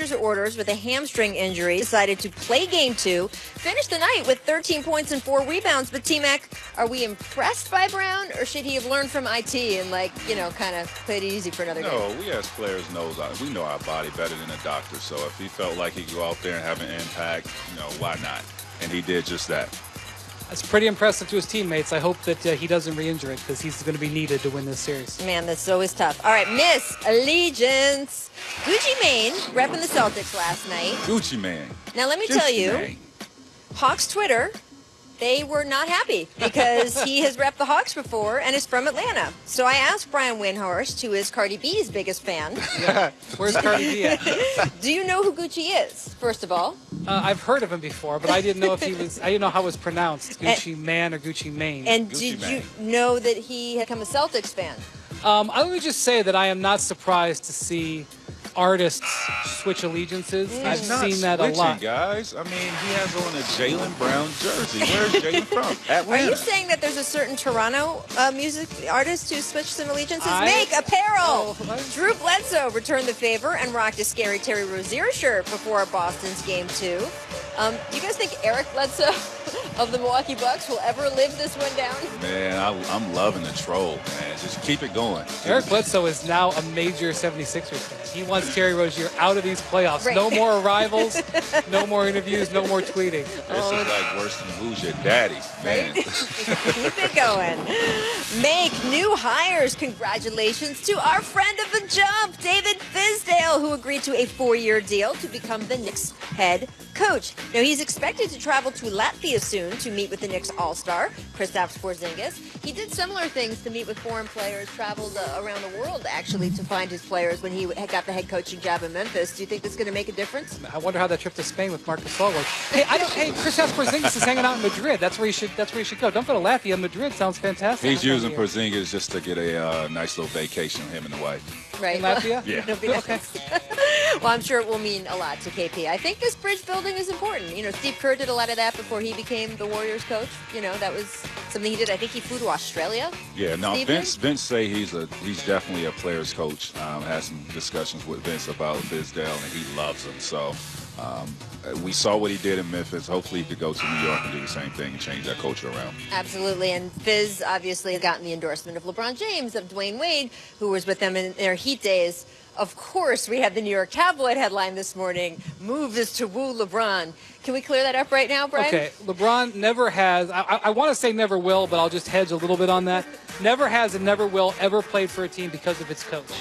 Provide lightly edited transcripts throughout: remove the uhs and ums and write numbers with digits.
doctor's orders with a hamstring injury, decided to play Game 2, finished the night with 13 points and 4 rebounds. But T-Mac, are we impressed by Brown, or should he have learned from IT and, kind of played it easy for another game? No, we as players we know our body better than a doctor. So if he felt like he could go out there and have an impact, why not? And he did just that. That's pretty impressive to his teammates. I hope that he doesn't re-injure it because he's going to be needed to win this series. Man, that's always tough. All right, Miss Allegiance. Gucci Mane repping the Celtics last night. Gucci Mane. Now, let me tell you, Hawks Twitter, they were not happy because he has repped the Hawks before and is from Atlanta. So I asked Brian Windhorst, who is Cardi B's biggest fan. Yeah. Where's Cardi B at? Do you know who Gucci is, first of all? I've heard of him before, but I didn't know I didn't know how it was pronounced, Gucci Man or Gucci Mane. And Gucci did Man. you know that he had become a Celtics fan? Let me just say that I am not surprised to see artists switch allegiances. I've seen that a lot. Guys. I mean, he has on a Jaylen Brown jersey. Where's Jaylen from? Atlanta. Are you saying that there's a certain Toronto music artist who switched some allegiances? Make apparel! Drew Bledsoe returned the favor and rocked a Scary Terry Rozier shirt before Boston's Game 2. Do you guys think Eric Bledsoe of the Milwaukee Bucks will ever live this one down? Man, I'm loving the troll, man. Just keep it going. Eric Bledsoe is now a major 76ers fan. He wants Terry Rozier out of these playoffs. Right. No more arrivals, no more interviews, no more tweeting. This is like worse than Who's Your Daddy, man. Keep it going. Make new hires. Congratulations to our friend of the jump, David Fizdale, who agreed to a 4-year deal to become the Knicks head coach. Now, he's expected to travel to Latvia soon to meet with the Knicks All-Star, Kristaps Porzingis. He did similar things to meet with foreign players, traveled around the world, actually, to find his players when he got the head coaching job in Memphis. Do you think this is going to make a difference? I wonder how that trip to Spain with Marcus Gasol was. Hey, Kristaps Porzingis is hanging out in Madrid. That's where he should go. Don't go to Latvia. Madrid sounds fantastic. He's using Porzingis just to get a nice little vacation, him and the wife. Right. In Latvia? Yeah. Okay. Well, I'm sure it will mean a lot to KP. I think this bridge building is important. Steve Kerr did a lot of that before he became the Warriors coach. That was something he did. I think he flew to Australia. Yeah, no, Vince say he's definitely a player's coach. Had some discussions with Vince about Fizdale, and he loves him. So we saw what he did in Memphis. Hopefully he could go to New York and do the same thing and change that culture around. Absolutely. And Fizz obviously has gotten the endorsement of LeBron James, of Dwayne Wade, who was with them in their Heat days. Of course, we had the New York tabloid headline this morning, "Move is to woo LeBron." Can we clear that up right now, Brian? Okay, LeBron never has, I want to say never will, but I'll just hedge a little bit on that. Never has and never will ever played for a team because of its coach.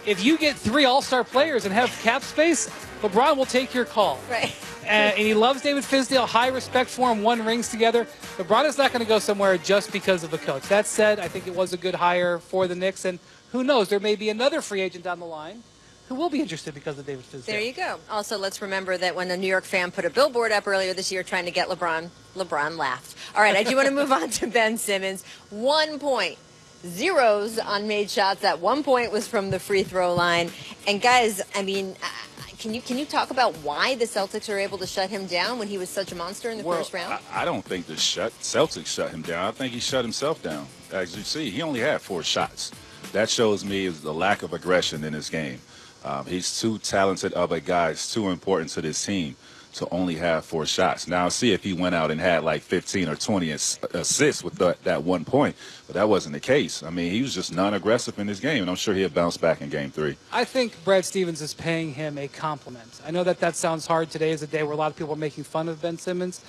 If you get 3 all-star players and have cap space, LeBron will take your call. Right. And he loves David Fizdale, high respect for him, won rings together. LeBron is not going to go somewhere just because of a coach. That said, I think it was a good hire for the Knicks, and who knows, there may be another free agent down the line who will be interested because of David Fizdale. There you go. Also, let's remember that when a New York fan put a billboard up earlier this year trying to get LeBron, LeBron laughed. All right, I do want to move on to Ben Simmons. 1 point. Zeros on made shots. That 1 point was from the free throw line. And guys, I mean, can you talk about why the Celtics are able to shut him down when he was such a monster in the first round? I don't think the Celtics shut him down. I think he shut himself down. As you see, he only had 4 shots. That shows me is the lack of aggression in his game. He's too talented of a guy. It's too important to this team to only have 4 shots. Now, see if he went out and had like 15 or 20 assists with that 1 point, but that wasn't the case. I mean, he was just non-aggressive in his game, and I'm sure he'll bounce back in Game 3. I think Brad Stevens is paying him a compliment. I know that sounds hard. Today is a day where a lot of people are making fun of Ben Simmons.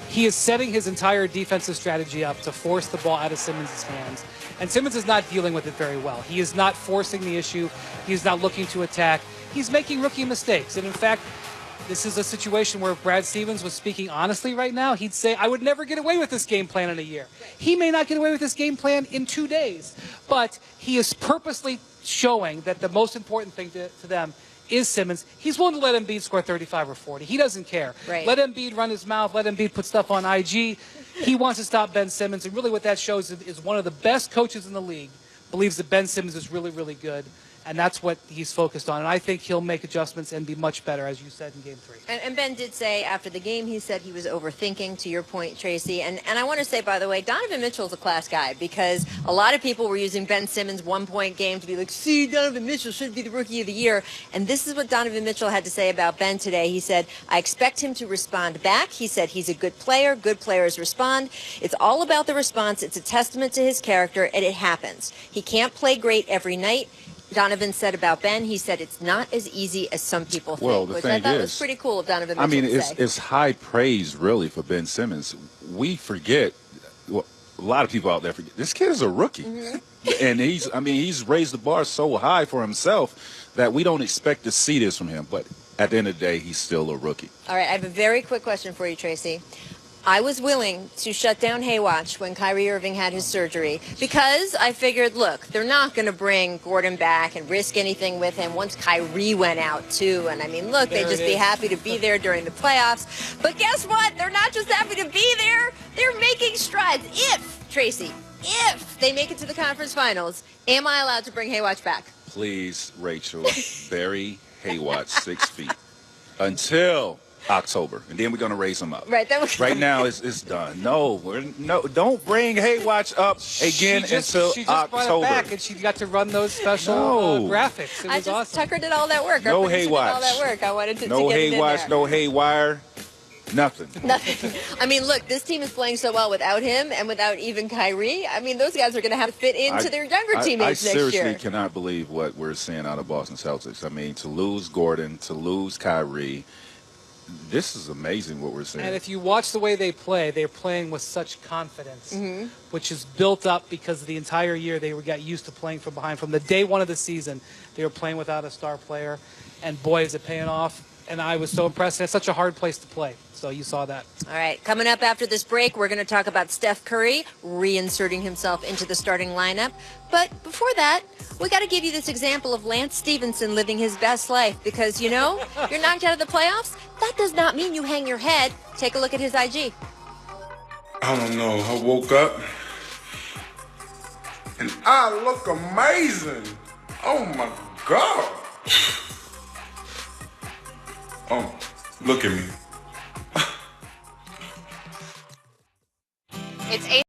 He is setting his entire defensive strategy up to force the ball out of Simmons' hands. And Simmons is not dealing with it very well. He is not forcing the issue. He is not looking to attack. He's making rookie mistakes. And in fact, this is a situation where if Brad Stevens was speaking honestly right now, he'd say, I would never get away with this game plan in a year. He may not get away with this game plan in 2 days, but he is purposely showing that the most important thing to them is Simmons. He's willing to let Embiid score 35 or 40. He doesn't care. Right. Let Embiid run his mouth. Let Embiid put stuff on IG. He wants to stop Ben Simmons, and really what that shows is one of the best coaches in the league believes that Ben Simmons is really, really good, And that's what he's focused on. And I think he'll make adjustments and be much better, as you said, in Game 3. And Ben did say after the game, he said he was overthinking, to your point, Tracy. And I want to say, by the way, Donovan Mitchell's a class guy, because a lot of people were using Ben Simmons' one-point game to be like, see, Donovan Mitchell should be the Rookie of the Year. And this is what Donovan Mitchell had to say about Ben today. He said, I expect him to respond back. He said he's a good player. Good players respond. It's all about the response. It's a testament to his character, and it happens. He can't play great every night. Donovan said about Ben, he said it's not as easy as some people think, Well, the which thing I thought is, was pretty cool of Donovan Mitchell I mean, to say. it's high praise, really, for Ben Simmons. We forget, well, a lot of people out there forget, this kid is a rookie. And he's raised the bar so high for himself that we don't expect to see this from him. But at the end of the day, he's still a rookie. All right, I have a very quick question for you, Tracy. I was willing to shut down Haywatch when Kyrie Irving had his surgery because I figured, look, they're not going to bring Gordon back and risk anything with him once Kyrie went out, too. And, I mean, look, they'd just be happy to be there during the playoffs. But guess what? They're not just happy to be there. They're making strides. If, Tracy, if they make it to the conference finals, am I allowed to bring Haywatch back? Please, Rachel, bury Haywatch 6 feet until October, and then we're going to raise him up. Right. Right now, it's done. No, don't bring Haywatch up again until she just October. brought it back, and she got to run those special graphics. It was awesome. Tucker did all that work. No Our producer did Haywatch. all that work. I wanted to No get it in Haywatch, there. no Haywire, nothing. Nothing. I mean, look, this team is playing so well without him and without even Kyrie. I mean, those guys are going to have to fit into their younger teammates I next year. seriously cannot believe what we're seeing out of Boston Celtics. I mean, to lose Gordon, to lose Kyrie, this is amazing what we're seeing. And if you watch the way they play, they're playing with such confidence, which is built up because the entire year they got used to playing from behind. From the day one of the season, they were playing without a star player, and boy, is it paying off. And I was so impressed. It's such a hard place to play, so you saw that. All right, coming up after this break, we're going to talk about Steph Curry reinserting himself into the starting lineup. But before that, we got to give you this example of Lance Stevenson living his best life because, you know, you're knocked out of the playoffs. That does not mean you hang your head. Take a look at his IG. I don't know. I woke up and I look amazing. Oh my God. Oh, look at me. It's 8